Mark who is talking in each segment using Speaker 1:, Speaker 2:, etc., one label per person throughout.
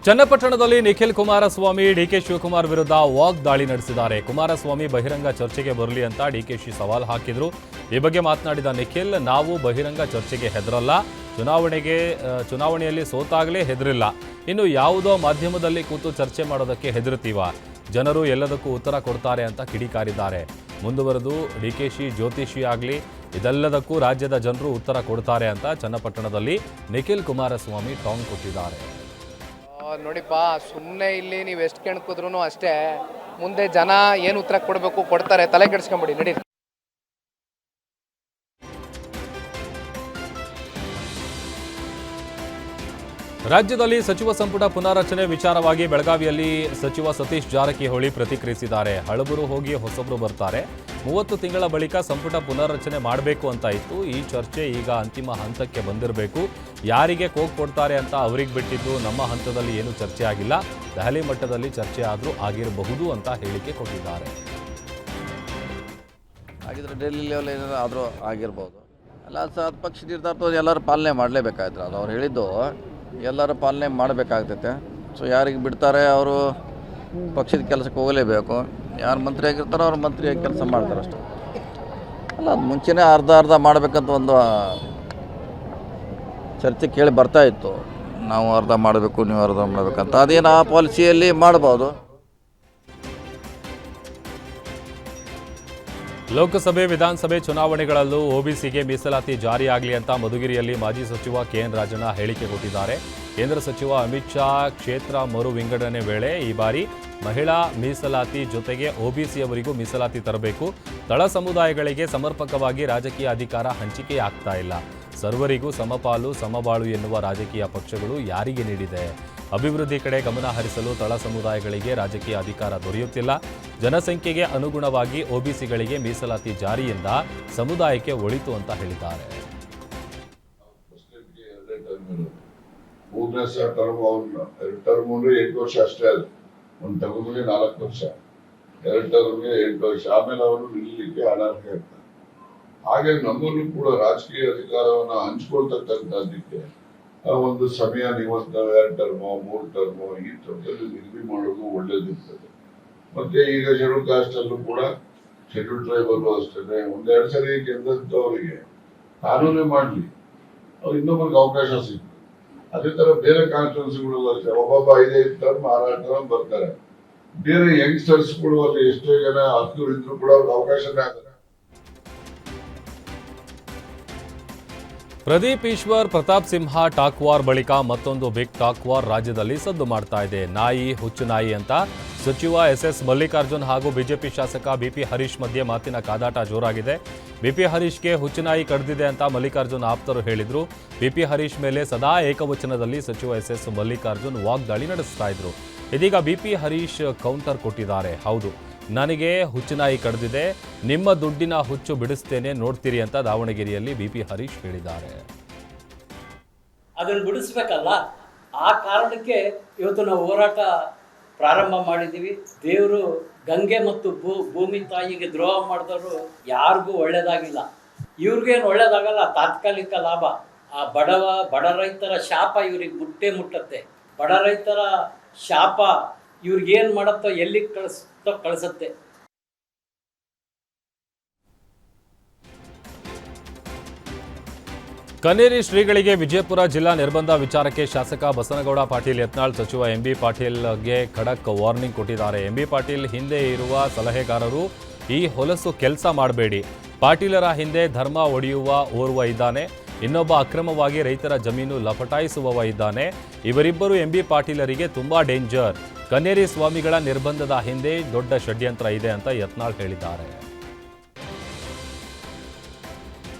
Speaker 1: ಚನ್ನಪಟ್ಟಣದಲ್ಲಿ ನಿಖಿಲ್ ಕುಮಾರಸ್ವಾಮಿ ಡಿಕೆ ಶಿವಕುಮಾರ್ ವಿರುದ್ಧ ವಾಗ್ದಾಳಿ ನಡೆಸಿದ್ದಾರೆ. ಕುಮಾರಸ್ವಾಮಿ ಬಹಿರಂಗ ಚರ್ಚೆಗೆ ಬರಲಿ ಅಂತ ಡಿಕೆಶಿ ಸವಾಲ್ ಹಾಕಿದ್ರು. ಈ ಬಗ್ಗೆ ಮಾತನಾಡಿದ ನಿಖಿಲ್, ನಾವು ಬಹಿರಂಗ ಚರ್ಚೆಗೆ ಹೆದರಲ್ಲ, ಚುನಾವಣೆಯಲ್ಲಿ ಸೋತಾಗಲೇ ಹೆದರಿಲ್ಲ, ಇನ್ನು ಯಾವುದೋ ಮಾಧ್ಯಮದಲ್ಲಿ ಕೂತು ಚರ್ಚೆ ಮಾಡೋದಕ್ಕೆ ಹೆದರ್ತೀವ, ಜನರು ಎಲ್ಲದಕ್ಕೂ ಉತ್ತರ ಕೊಡ್ತಾರೆ ಅಂತ ಕಿಡಿಕಾರಿದ್ದಾರೆ. ಮುಂದುವರೆದು ಡಿಕೆಶಿ ಜ್ಯೋತಿಷಿ ಆಗಲಿ, ಇದೆಲ್ಲದಕ್ಕೂ ರಾಜ್ಯದ ಜನರು ಉತ್ತರ ಕೊಡ್ತಾರೆ ಅಂತ ಚನ್ನಪಟ್ಟಣದಲ್ಲಿ ನಿಖಿಲ್ ಕುಮಾರಸ್ವಾಮಿ ಟಾಂಗ್ ಕೊಟ್ಟಿದ್ದಾರೆ.
Speaker 2: ನೋಡಿಪ್ಪ, ಸುಮ್ಮನೆ ಇಲ್ಲಿ ನೀವು ಎಷ್ಟು ಕೆಣಕಿದ್ರು ಅಷ್ಟೇ, ಮುಂದೆ ಜನ ಏನು ಉತ್ತರ ಕೊಡಬೇಕು ಕೊಡ್ತಾರೆ, ತಲೆ ಕೆಡಿಸ್ಕೊಂಬಿಡಿ, ನಡಿ.
Speaker 1: ರಾಜ್ಯದಲ್ಲಿ ಸಚಿವ ಸಂಪುಟ ಪುನಾರಚನೆ ವಿಚಾರವಾಗಿ ಬೆಳಗಾವಿಯಲ್ಲಿ ಸಚಿವ ಸತೀಶ್ ಜಾರಕಿಹೊಳಿ ಪ್ರತಿಕ್ರಿಯಿಸಿದ್ದಾರೆ. ಹಳಬರು ಹೋಗಿ ಹೊಸಬರು ಬರ್ತಾರೆ, 30 ತಿಂಗಳ ಬಳಿಕ ಸಂಪುಟ ಪುನರ್ರಚನೆ ಮಾಡಬೇಕು ಅಂತ ಇತ್ತು. ಈ ಚರ್ಚೆ ಈಗ ಅಂತಿಮ ಹಂತಕ್ಕೆ ಬಂದಿರಬೇಕು. ಯಾರಿಗೆ ಕೋಕ್ ಕೊಡ್ತಾರೆ ಅಂತ ಅವರಿಗೆ ಬಿಟ್ಟಿದ್ದು, ನಮ್ಮ ಹಂತದಲ್ಲಿ ಏನು ಚರ್ಚೆ ಆಗಿಲ್ಲ, ದೆಹಲಿ ಮಟ್ಟದಲ್ಲಿ ಚರ್ಚೆ ಆದರೂ ಆಗಿರಬಹುದು ಅಂತ ಹೇಳಿಕೆ ಕೊಟ್ಟಿದ್ದಾರೆ.
Speaker 3: ಆಗಿದ್ರೆ ಡೆಲ್ಲಿ ಲೆವೆಲ್ ಏನಾದರೂ ಆದರೂ ಆಗಿರ್ಬೋದು. ಎಲ್ಲ ಪಕ್ಷ ನಿರ್ಧಾರ ಎಲ್ಲರೂ ಪಾಲನೆ ಮಾಡಲೇಬೇಕಾಯ್ತು. ಅದು ಅವ್ರು ಹೇಳಿದ್ದು ಎಲ್ಲರೂ ಪಾಲನೆ ಮಾಡಬೇಕಾಗ್ತೈತೆ. ಸೊ ಯಾರಿಗೆ ಬಿಡ್ತಾರೆ ಅವರು ಪಕ್ಷದ ಕೆಲಸಕ್ಕೆ ಹೋಗಲೇಬೇಕು. ಯಾರು ಮಂತ್ರಿ ಆಗಿರ್ತಾರೋ ಅವ್ರು ಮಂತ್ರಿಯಾಗಿ ಕೆಲಸ ಮಾಡ್ತಾರೆ ಅಷ್ಟೇ. ಅಲ್ಲ, ಅದು ಮುಂಚೆನೇ ಅರ್ಧ ಮಾಡಬೇಕಂತ ಒಂದು ಚರ್ಚೆ ಕೇಳಿ ಬರ್ತಾಯಿತ್ತು. ನಾವು ಅರ್ಧ ಮಾಡಬೇಕು, ನೀವು ಅರ್ಧ ಮಾಡಬೇಕಂತ. ಅದೇನು ಆ ಪಾಲಿಸಿಯಲ್ಲಿ ಮಾಡ್ಬೋದು.
Speaker 1: ಲೋಕಸಭೆ ವಿಧಾನಸಭೆ ಚುನಾವಣೆಗಳಲ್ಲೂ ಒಬಿಸಿಗೆ ಮೀಸಲಾತಿ ಜಾರಿಯಾಗಲಿ ಅಂತ ಮಧುಗಿರಿಯಲ್ಲಿ ಮಾಜಿ ಸಚಿವ ಕೆಎನ್ ರಾಜಣ್ಣ ಹೇಳಿಕೆ ಕೊಟ್ಟಿದ್ದಾರೆ. ಕೇಂದ್ರ ಸಚಿವ ಅಮಿತ್ ಶಾ ಕ್ಷೇತ್ರ ಮರು ವಿಂಗಡಣೆ ವೇಳೆ ಈ ಬಾರಿ ಮಹಿಳಾ ಮೀಸಲಾತಿ ಜೊತೆಗೆ ಒಬಿಸಿಯವರಿಗೂ ಮೀಸಲಾತಿ ತರಬೇಕು. ತಳ ಸಮುದಾಯಗಳಿಗೆ ಸಮರ್ಪಕವಾಗಿ ರಾಜಕೀಯ ಅಧಿಕಾರ ಹಂಚಿಕೆಯಾಗ್ತಾ ಇಲ್ಲ. ಸರ್ವರಿಗೂ ಸಮಪಾಲು ಸಮಬಾಳು ಎನ್ನುವ ರಾಜಕೀಯ ಪಕ್ಷಗಳು ಯಾರಿಗೆ ನೀಡಿದೆ? ಅಭಿವೃದ್ಧಿ ಕಡೆ ಗಮನ ಹರಿಸಲು ತಳ ಸಮುದಾಯಗಳಿಗೆ ರಾಜಕೀಯ ಅಧಿಕಾರ ದೊರೆಯುತ್ತಿಲ್ಲ. ಜನಸಂಖ್ಯೆಗೆ ಅನುಗುಣವಾಗಿ ಒಬಿಸಿಗಳಿಗೆ ಮೀಸಲಾತಿ ಜಾರಿಯಿಂದ ಸಮುದಾಯಕ್ಕೆ ಒಳಿತು ಅಂತ ಹೇಳಿದ್ದಾರೆ.
Speaker 4: ಮೂರನೇ ಟರ್ಮ್ ಎರಡು ಟರ್ಮ್ ಅಂದ್ರೆ 8 ವರ್ಷ ಅಷ್ಟೇ. ಅಲ್ಲ, ಒಂದು ಟರ್ಮ್ಗೆ 4 ವರ್ಷ, 2 ಟರ್ಮ್ಗೆ 8 ವರ್ಷ, ಆಮೇಲೆ ಅವರು ನಿಲ್ಲಲಿಕ್ಕೆ ಅನರ್ಹ ಇರ್ತಾರೆ. ಹಾಗೆ ನಮ್ಮನ್ನು ಕೂಡ ರಾಜಕೀಯ ಅಧಿಕಾರವನ್ನ ಹಂಚ್ಕೊಳ್ತಕ್ಕಂಥದ್ದಕ್ಕೆ ಒಂದು ಸಮಯ, ಇವತ್ತು 2 ಟರ್ಮೋ 3 ಟರ್ಮೋ ಈ ಥರದಲ್ಲಿ ನಿಗದಿ ಮಾಡೋದು ಒಳ್ಳೇದಿರ್ತದೆ. ಮತ್ತೆ ಈಗ ಶೆಡ್ಯೂಲ್ ಕಾಸ್ಟ್ ಅಲ್ಲೂ ಕೂಡ, ಶೆಡ್ಯೂಲ್ ಟ್ರೈಬಲ್ಲೂ ಅಷ್ಟೇ, 1-2 ಸರಿ ಗೆದ್ದಂಥವರಿಗೆ ಕಾನೂನೇ ಮಾಡಲಿ, ಅವ್ರು ಇನ್ನೊಬ್ಬರಿಗೆ ಅವಕಾಶ ಸಿಗ್ತದೆ. ಅದೇ ತರ ಬೇರೆ ಕಾನ್ಸ್ಟಿಟ್ಯೂನ್ಸಿಗಳು ಅಷ್ಟೇ, ಒಬ್ಬೊಬ್ಬ 5 ಟರ್ಮ್ 6 ಟರ್ಮ್ ಬರ್ತಾರೆ. ಬೇರೆ ಯಂಗ್ಸ್ಟರ್ಸ್ಗಳು ಅಲ್ಲಿ ಎಷ್ಟೋ ಜನ ಅರ್ಹರು ಇದ್ರು ಕೂಡ ಅವ್ರಿಗೆ ಅವಕಾಶನೇ ಆಗಲ್ಲ.
Speaker 1: ಪ್ರದೀಪ್ ಈಶ್ವರ್ ಪ್ರತಾಪ್ ಸಿಂಹ ಟಾಕ್ ವಾರ್ ಬಳಿಕ ಮತ್ತೊಂದು ಬಿಗ್ ಟಾಕ್ ವಾರ್ ರಾಜ್ಯದಲ್ಲಿ ಸದ್ದು ಮಾಡ್ತಾ ಇದೆ. ನಾಯಿ ಹುಚ್ಚು ನಾಯಿ ಅಂತ ಸಚಿವ ಎಸ್ ಮಲ್ಲಿಕಾರ್ಜುನ್ ಹಾಗೂ ಬಿಜೆಪಿ ಶಾಸಕ ಬಿಪಿ ಹರೀಶ್ ಮಧ್ಯೆ ಮಾತಿನ ಕಾದಾಟ ಜೋರಾಗಿದೆ. ಬಿಪಿ ಹರೀಶ್ಗೆ ಹುಚ್ಚುನಾಯಿ ಕಡ್ದಿದೆ ಅಂತ ಮಲ್ಲಿಕಾರ್ಜುನ್ ಆಪ್ತರು ಹೇಳಿದ್ರು. ಬಿಪಿ ಹರೀಶ್ ಮೇಲೆ ಸದಾ ಏಕವಚನದಲ್ಲಿ ಸಚಿವ ಎಸ್ ಮಲ್ಲಿಕಾರ್ಜುನ್ ವಾಗ್ದಾಳಿ ನಡೆಸ್ತಾ ಇದ್ರು. ಇದೀಗ ಬಿಪಿ ಹರೀಶ್ ಕೌಂಟರ್ ಕೊಟ್ಟಿದ್ದಾರೆ. ಹೌದು, ನನಗೆ ಹುಚ್ಚುನಾಯಿ ಕಡ್ದಿದೆ, ನಿಮ್ಮ ದುಡ್ಡಿನ ಹುಚ್ಚು ಬಿಡಿಸ್ತೇನೆ, ನೋಡ್ತೀರಿ ಅಂತ ದಾವಣಗೆರೆಯಲ್ಲಿ ಬಿಪಿ ಹರೀಶ್ ಹೇಳಿದ್ದಾರೆ.
Speaker 5: ಅದನ್ನು ಬಿಡಿಸ್ಬೇಕಲ್ಲ, ಆ ಕಾರಣಕ್ಕೆ ಇವತ್ತು ನಾವು ಹೋರಾಟ ಪ್ರಾರಂಭ ಮಾಡಿದ್ದೀವಿ. ದೇವರು ಗಂಗೆ ಮತ್ತು ಭೂಮಿ ತಾಯಿಗೆ ದ್ರೋಹ ಮಾಡಿದವರು ಯಾರಿಗೂ ಒಳ್ಳೇದಾಗಿಲ್ಲ. ಇವ್ರಿಗೇನು ಒಳ್ಳೇದಾಗಲ್ಲ, ತಾತ್ಕಾಲಿಕ ಲಾಭ. ಆ ಬಡ ರೈತರ ಶಾಪ ಇವ್ರಿಗೆ ಮುಟ್ಟತ್ತೆ. ಬಡ ರೈತರ ಶಾಪ ಇವ್ರಿಗೇನು ಮಾಡುತ್ತೋ, ಎಲ್ಲಿ ಕಳಿಸುತ್ತೆ.
Speaker 1: ಕನ್ನೇರಿ ಶ್ರೀಗಳಿಗೆ ವಿಜಯಪುರ ಜಿಲ್ಲಾ ನಿರ್ಬಂಧ ವಿಚಾರಕ್ಕೆ ಶಾಸಕ ಬಸನಗೌಡ ಪಾಟೀಲ್ ಯತ್ನಾಳ್ ಸಚಿವ ಎಂಬಿ ಪಾಟೀಲ್ಗೆ ಖಡಕ್ ವಾರ್ನಿಂಗ್ ಕೊಟ್ಟಿದ್ದಾರೆ. ಎಂಬಿ ಪಾಟೀಲ್ ಹಿಂದೆ ಇರುವ ಸಲಹೆಗಾರರು ಈ ಹೊಲಸು ಕೆಲಸ ಮಾಡಬೇಡಿ. ಪಾಟೀಲರ ಹಿಂದೆ ಧರ್ಮ ಒಡೆಯುವ ಓರ್ವ ಇದ್ದಾನೆ, ಇನ್ನೊಬ್ಬ ಅಕ್ರಮವಾಗಿ ರೈತರ ಜಮೀನು ಲಪಟಾಯಿಸುವವ ಇದ್ದಾನೆ. ಇವರಿಬ್ಬರು ಎಂಬಿ ಪಾಟೀಲರಿಗೆ ತುಂಬಾ ಡೇಂಜರ್. ಕನ್ನೇರಿ ಸ್ವಾಮಿಗಳ ನಿರ್ಬಂಧದ ಹಿಂದೆ ದೊಡ್ಡ ಷಡ್ಯಂತ್ರ ಇದೆ ಅಂತ ಯತ್ನಾಳ್ ಹೇಳಿದ್ದಾರೆ.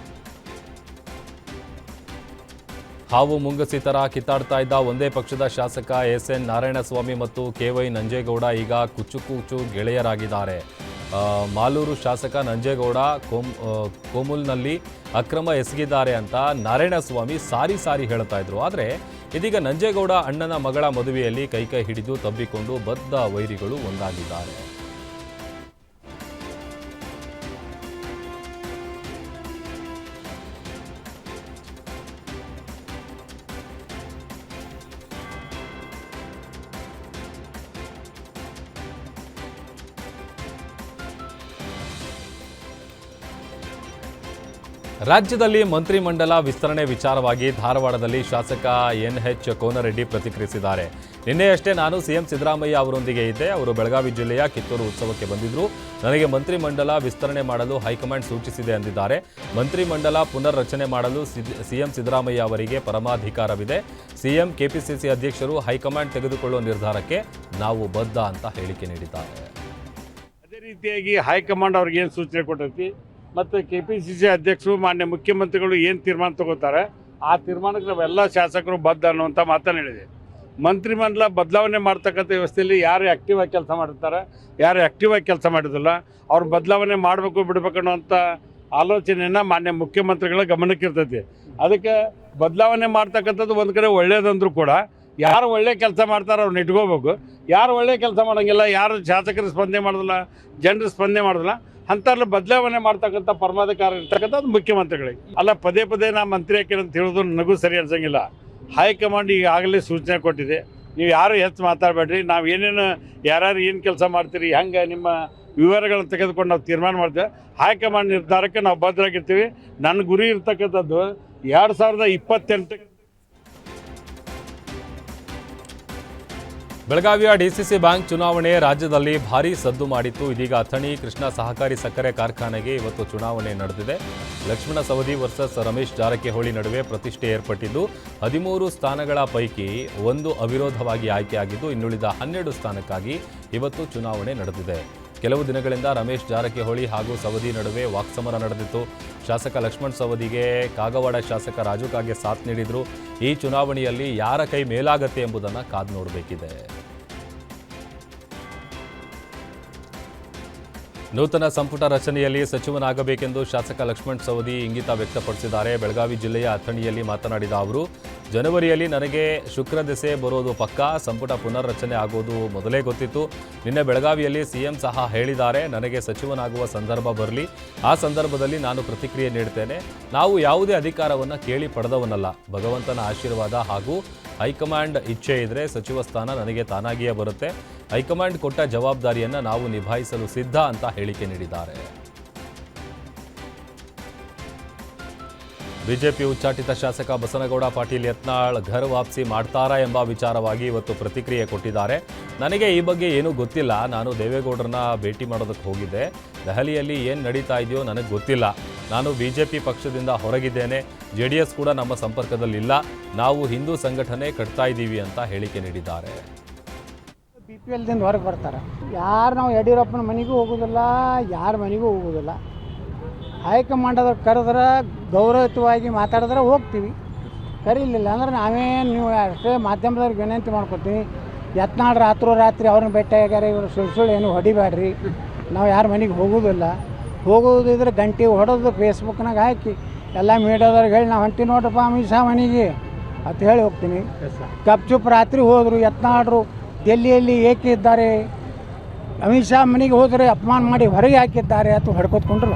Speaker 1: ಹಾವು ಮುಂಗಸಿ ತರ ಕಿತ್ತಾಡ್ತಾ ಇದ್ದ ಒಂದೇ ಪಕ್ಷದ ಶಾಸಕ ಎಸ್.ಎನ್. ನಾರಾಯಣಸ್ವಾಮಿ ಮತ್ತು ಕೆ.ವೈ. ನಂಜೇಗೌಡ ಈಗ ಕುಚ್ಚು ಗೆಳೆಯರಾಗಿದ್ದಾರೆ. ಮಾಲೂರು ಶಾಸಕ ನಂಜೇಗೌಡ ಕೋಮುಲ್ನಲ್ಲಿ ಅಕ್ರಮ ಎಸಗಿದ್ದಾರೆ ಅಂತ ನಾರಾಯಣಸ್ವಾಮಿ ಸಾರಿ ಹೇಳ್ತಾ ಇದ್ರು. ಆದರೆ ಇದೀಗ ನಂಜೇಗೌಡ ಅಣ್ಣನ ಮಗಳ ಮದುವೆಯಲ್ಲಿ ಕೈ ಹಿಡಿದು ತಬ್ಬಿಕೊಂಡು ಬದ್ಧ ವೈರಿಗಳು ಒಂದಾಗಿದ್ದಾರೆ. ರಾಜ್ಯದಲ್ಲಿ ಮಂತ್ರಿಮಂಡಲ ವಿಸ್ತರಣೆ ವಿಚಾರವಾಗಿ ಧಾರವಾಡದಲ್ಲಿ ಶಾಸಕ ಎನ್ಎಚ್ ಕೋನರೆಡ್ಡಿ ಪ್ರತಿಕ್ರಿಯಿಸಿದ್ದಾರೆ. ನಿನ್ನೆಯಷ್ಟೇ ನಾನು ಸಿಎಂ ಸಿದ್ದರಾಮಯ್ಯ ಅವರೊಂದಿಗೆ ಇದ್ದೆ. ಅವರು ಬೆಳಗಾವಿ ಜಿಲ್ಲೆಯ ಕಿತ್ತೂರು ಉತ್ಸವಕ್ಕೆ ಬಂದಿದ್ದರು. ನನಗೆ ಮಂತ್ರಿಮಂಡಲ ವಿಸ್ತರಣೆ ಮಾಡಲು ಹೈಕಮಾಂಡ್ ಸೂಚಿಸಿದೆ ಎಂದಿದ್ದಾರೆ. ಮಂತ್ರಿಮಂಡಲ ಪುನರ್ ರಚನೆ ಮಾಡಲು ಸಿಎಂ ಸಿದ್ದರಾಮಯ್ಯ ಅವರಿಗೆ ಪರಮಾಧಿಕಾರವಿದೆ. ಸಿಎಂ ಕೆಪಿಸಿಸಿ ಅಧ್ಯಕ್ಷರು ಹೈಕಮಾಂಡ್ ತೆಗೆದುಕೊಳ್ಳುವ ನಿರ್ಧಾರಕ್ಕೆ ನಾವು ಬದ್ಧ ಅಂತ ಹೇಳಿಕೆ ನೀಡಿದ್ದಾರೆ.
Speaker 6: ಅದೇ ರೀತಿಯಾಗಿ ಹೈಕಮಾಂಡ್ ಅವ್ರಿಗೆ ಏನು ಸೂಚನೆ ಕೊಟ್ಟೈತಿ ಮತ್ತು KPCC ಅಧ್ಯಕ್ಷರು ಮಾನ್ಯ ಮುಖ್ಯಮಂತ್ರಿಗಳು ಏನು ತೀರ್ಮಾನ ತಗೋತಾರೆ ಆ ತೀರ್ಮಾನಕ್ಕೆ ನಾವೆಲ್ಲ ಶಾಸಕರು ಬದ್ಧ ಅನ್ನುವಂಥ ಮಾತನ್ನು ಹೇಳಿದೆ. ಮಂತ್ರಿಮಂಡಲ ಬದಲಾವಣೆ ಮಾಡ್ತಕ್ಕಂಥ ವ್ಯವಸ್ಥೆಯಲ್ಲಿ ಯಾರು ಆ್ಯಕ್ಟಿವ್ ಆಗಿ ಕೆಲಸ ಮಾಡಿರ್ತಾರೆ, ಯಾರು ಆ್ಯಕ್ಟಿವ್ ಆಗಿ ಕೆಲಸ ಮಾಡಿದಿಲ್ಲ, ಅವ್ರು ಬದಲಾವಣೆ ಮಾಡಬೇಕು ಬಿಡಬೇಕು ಅನ್ನೋಂಥ ಆಲೋಚನೆಯನ್ನು ಮಾನ್ಯ ಮುಖ್ಯಮಂತ್ರಿಗಳ ಗಮನಕ್ಕೆ ಇರ್ತೈತಿ. ಅದಕ್ಕೆ ಬದಲಾವಣೆ ಮಾಡ್ತಕ್ಕಂಥದ್ದು ಒಂದು ಕಡೆ ಒಳ್ಳೆಯದಂದ್ರೂ ಕೂಡ ಯಾರು ಒಳ್ಳೆ ಕೆಲಸ ಮಾಡ್ತಾರೋ ಅವ್ರನ್ನ ಇಟ್ಕೋಬೇಕು. ಯಾರು ಒಳ್ಳೆ ಕೆಲಸ ಮಾಡೋಂಗಿಲ್ಲ, ಯಾರು ಶಾಸಕರು ಸ್ಪಂದನೆ ಮಾಡೋದಿಲ್ಲ, ಜನರು ಸ್ಪಂದನೆ ಮಾಡೋದಿಲ್ಲ, ಅಂಥವ್ರನ್ನ ಬದಲಾವಣೆ ಮಾಡ್ತಕ್ಕಂಥ ಪರಮಾಧಿಕಾರ ಇರ್ತಕ್ಕಂಥದ್ದು ಮುಖ್ಯಮಂತ್ರಿಗಳಿಗೆ. ಅಲ್ಲ ಪದೇ ಪದೇ ನಾ ಮಂತ್ರಿ ಹಾಕಿನ ಅಂತ ಹೇಳೋದು ನನಗೂ ಸರಿ ಅನ್ಸಂಗಿಲ್ಲ. ಹೈಕಮಾಂಡ್ ಈಗಾಗಲೇ ಸೂಚನೆ ಕೊಟ್ಟಿದೆ, ನೀವು ಯಾರು ಹೆಚ್ಚು ಮಾತಾಡಬೇಡ್ರಿ, ನಾವು ಏನೇನು ಯಾರ್ಯಾರು ಏನು ಕೆಲಸ ಮಾಡ್ತೀರಿ ಹೆಂಗೆ ನಿಮ್ಮ ವಿವರಗಳನ್ನು ತೆಗೆದುಕೊಂಡು ನಾವು ತೀರ್ಮಾನ ಮಾಡ್ತೇವೆ. ಹೈಕಮಾಂಡ್ ನಿರ್ಧಾರಕ್ಕೆ ನಾವು ಬದ್ಧರಾಗಿರ್ತೀವಿ. ನನ್ನ ಗುರಿ ಇರ್ತಕ್ಕಂಥದ್ದು 2028
Speaker 1: ಬೆಳಗಾವಿಯ ಡಿಸಿಸಿ ಬ್ಯಾಂಕ್ ಚುನಾವಣೆ ರಾಜ್ಯದಲ್ಲಿ ಭಾರೀ ಸದ್ದು ಮಾಡಿತ್ತು. ಇದೀಗ ಅಥಣಿ ಕೃಷ್ಣ ಸಹಕಾರಿ ಸಕ್ಕರೆ ಕಾರ್ಖಾನೆಗೆ ಇವತ್ತು ಚುನಾವಣೆ ನಡೆದಿದೆ. ಲಕ್ಷ್ಮಣ ಸವದಿ ವರ್ಸಸ್ ರಮೇಶ್ ಜಾರಕಿಹೊಳಿ ನಡುವೆ ಪ್ರತಿಷ್ಠೆ ಏರ್ಪಟ್ಟಿದ್ದು 13 ಸ್ಥಾನಗಳ ಪೈಕಿ 1 ಅವಿರೋಧವಾಗಿ ಆಯ್ಕೆಯಾಗಿದ್ದು ಇನ್ನುಳಿದ 12 ಸ್ಥಾನಕ್ಕಾಗಿ ಇವತ್ತು ಚುನಾವಣೆ ನಡೆದಿದೆ. ಕೆಲವು ದಿನಗಳಿಂದ ರಮೇಶ್ ಜಾರಕಿಹೊಳಿ ಹಾಗೂ ಸವದಿ ನಡುವೆ ವಾಕ್ಸಮರ ನಡೆದಿತ್ತು. ಶಾಸಕ ಲಕ್ಷ್ಮಣ್ ಸವದಿಗೆ ಕಾಗವಾಡ ಶಾಸಕ ರಾಜು ಕಾಗೆ ಸಾಥ್ ನೀಡಿದ್ರು. ಈ ಚುನಾವಣೆಯಲ್ಲಿ ಯಾರ ಕೈ ಮೇಲಾಗತ್ತೆ ಎಂಬುದನ್ನು ಕಾದು ನೋಡಬೇಕಿದೆ. ನೂತನ ಸಂಪುಟ ರಚನೆಯಲ್ಲಿ ಸಚಿವನಾಗಬೇಕೆಂದು ಶಾಸಕ ಲಕ್ಷ್ಮಣ್ ಸವದಿ ಇಂಗಿತ ವ್ಯಕ್ತಪಡಿಸಿದ್ದಾರೆ. ಬೆಳಗಾವಿ ಜಿಲ್ಲೆಯ ಅಥಣಿಯಲ್ಲಿ ಮಾತನಾಡಿದ ಅವರು, ಜನವರಿಯಲ್ಲಿ ನನಗೆ ಶುಕ್ರ ದೆಸೆ ಬರೋದು ಪಕ್ಕಾ, ಸಂಪುಟ ಪುನರ್ ರಚನೆ ಆಗೋದು ಮೊದಲೇ ಗೊತ್ತಿತ್ತು. ನಿನ್ನೆ ಬೆಳಗಾವಿಯಲ್ಲಿ ಸಿಎಂ ಸಹ ಹೇಳಿದ್ದಾರೆ, ನನಗೆ ಸಚಿವನಾಗುವ ಸಂದರ್ಭ ಬರಲಿ, ಆ ಸಂದರ್ಭದಲ್ಲಿ ನಾನು ಪ್ರತಿಕ್ರಿಯೆ ನೀಡ್ತೇನೆ. ನಾವು ಯಾವುದೇ ಅಧಿಕಾರವನ್ನು ಕೇಳಿ ಪಡೆದವನಲ್ಲ. ಭಗವಂತನ ಆಶೀರ್ವಾದ ಹಾಗೂ ಹೈಕಮಾಂಡ್ ಇಚ್ಛೆ ಇದ್ದರೆ ಸಚಿವ ಸ್ಥಾನ ನನಗೆ ತಾನಾಗಿಯೇ ಬರುತ್ತೆ. ಹೈಕಮಾಂಡ್ ಕೊಟ್ಟ ಜವಾಬ್ದಾರಿಯನ್ನು ನಾವು ನಿಭಾಯಿಸಲು ಸಿದ್ಧ ಅಂತ ಹೇಳಿಕೆ ನೀಡಿದ್ದಾರೆ. ಬಿಜೆಪಿ ಉಚ್ಚಾಟಿತ ಶಾಸಕ ಬಸನಗೌಡ ಪಾಟೀಲ್ ಯತ್ನಾಳ್ ಘರ್ ವಾಪಸಿ ಮಾಡ್ತಾರಾ ಎಂಬ ವಿಚಾರವಾಗಿ ಇವತ್ತು ಪ್ರತಿಕ್ರಿಯೆ ಕೊಟ್ಟಿದ್ದಾರೆ. ನನಗೆ ಈ ಬಗ್ಗೆ ಏನೂ ಗೊತ್ತಿಲ್ಲ. ನಾನು ದೇವೇಗೌಡರನ್ನ ಭೇಟಿ ಮಾಡೋದಕ್ಕೆ ಹೋಗಿದ್ದೆ. ದೆಹಲಿಯಲ್ಲಿ ಏನು ನಡೀತಾ ಇದೆಯೋ ನನಗೆ ಗೊತ್ತಿಲ್ಲ. ನಾನು ಬಿಜೆಪಿ ಪಕ್ಷದಿಂದ ಹೊರಗಿದ್ದೇನೆ. JDS ಕೂಡ ನಮ್ಮ ಸಂಪರ್ಕದಲ್ಲಿಲ್ಲ. ನಾವು ಹಿಂದೂ ಸಂಘಟನೆ ಕಟ್ತಾ ಇದ್ದೀವಿ ಅಂತ ಹೇಳಿಕೆ ನೀಡಿದ್ದಾರೆ.
Speaker 7: BPLದಿಂದ ಹೊರಗೆ ಬರ್ತಾರೆ. ಯಾರು ನಾವು ಯಡಿಯೂರಪ್ಪನ ಮನೆಗೂ ಹೋಗೋದಿಲ್ಲ, ಯಾರ ಮನೆಗೂ ಹೋಗೋದಿಲ್ಲ. ಹೈಕಮಾಂಡ್ ಅದ್ರ ಕರೆದ್ರೆ ಗೌರವಯುತವಾಗಿ ಮಾತಾಡಿದ್ರೆ ಹೋಗ್ತೀವಿ, ಕರೀಲಿಲ್ಲ ಅಂದ್ರೆ ನಾವೇನು ನೀವು ಅಷ್ಟೇ ಮಾಧ್ಯಮದವ್ರಿಗೆ ವಿನಂತಿ ಮಾಡ್ಕೊತೀವಿ. ಯತ್ನಾಳ್ ರಾತ್ರಿ ಅವ್ರನ್ನ ಭೇಟಿಯಾಗ್ಯಾರ, ಇವರು ಸುಳ್ಳು ಏನು ಹೊಡಿಬೇಡ್ರಿ, ನಾವು ಯಾರ ಮನೆಗೆ ಹೋಗೋದಿಲ್ಲ. ಹೋಗೋದಿದ್ರೆ ಗಂಟೆ ಹೊಡೋದು ಫೇಸ್ಬುಕ್ನಾಗ ಹಾಕಿ ಎಲ್ಲ ಮೀಡಿಯಾದವ್ರಿಗೆ ಹೇಳಿ ನಾವು ಹೊಂಟಿ ನೋಡ್ರಪ್ಪ ಅಮಿತ್ ಶಾ ಮನೆಗೆ ಅಂತ ಹೇಳಿ ಹೋಗ್ತೀನಿ. ಗಪ್ಚುಪ್ ರಾತ್ರಿ ಹೋದರು ಯತ್ನಾಳ್ರು ಡೆಲ್ಲಿಯಲ್ಲಿ ಏಕೆ ಇದ್ದಾರೆ, ಅಮಿತ್ ಶಾ ಮನೆಗೆ ಹೋದರೆ ಅಪಮಾನ ಮಾಡಿ ಹೊರಗೆ ಹಾಕಿದ್ದಾರೆ ಅಥವಾ ಹೊಡ್ಕೊತ್ಕೊಂಡ್ರು